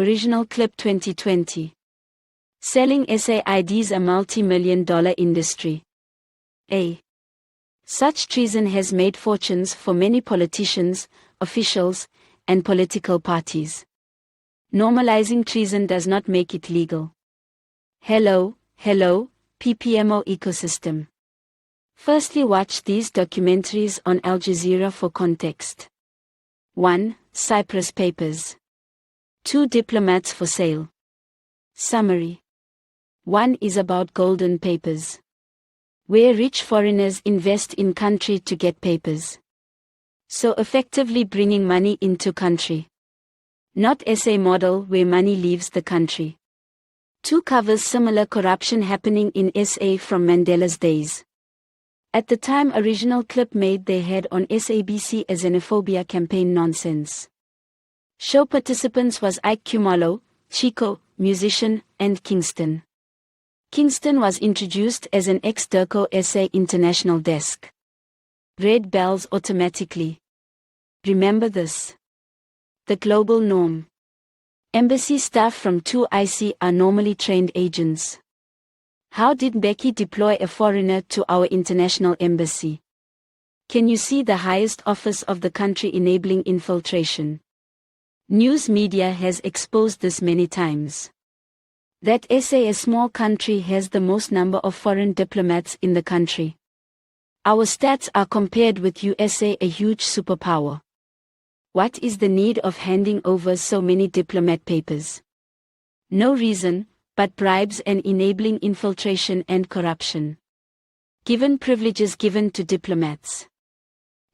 Original clip 2020. Selling SAIDs a multi-million-dollar industry. A. Such treason has made fortunes for many politicians, officials, and political parties. Normalizing treason does not make it legal. Hello, PPMO ecosystem. Firstly, watch these documentaries on Al Jazeera for context. 1. Cyprus Papers. 2 Diplomats for sale. Summary. 1 is about golden papers, where rich foreigners invest in country to get papers, so effectively bringing money into country. Not SA model where money leaves the country. 2 covers similar corruption happening in SA from Mandela's days. At the time, original clip made their head on SABC a xenophobia campaign nonsense. Show participants was Ike Kumalo, Chico, musician, and Kingston. Kingston was introduced as an ex-DIRCO SA international desk. Red bells automatically. Remember this. The global norm. Embassy staff from 2IC are normally trained agents. How did Becky deploy a foreigner to our international embassy? Can you see the highest office of the country enabling infiltration? News media has exposed this many times. That SA, a small country, has the most number of foreign diplomats in the country. Our stats are compared with USA, a huge superpower. What is the need of handing over so many diplomat papers? No reason, but bribes and enabling infiltration and corruption. Given privileges given to diplomats.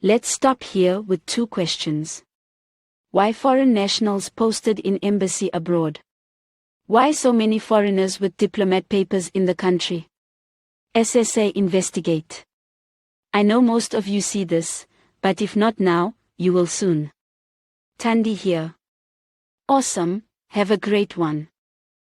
Let's stop here with 2 questions. Why foreign nationals posted in embassy abroad? Why so many foreigners with diplomat papers in the country? SSA investigate. I know most of you see this, but if not now, you will soon. Tandy here. Awesome, have a great one.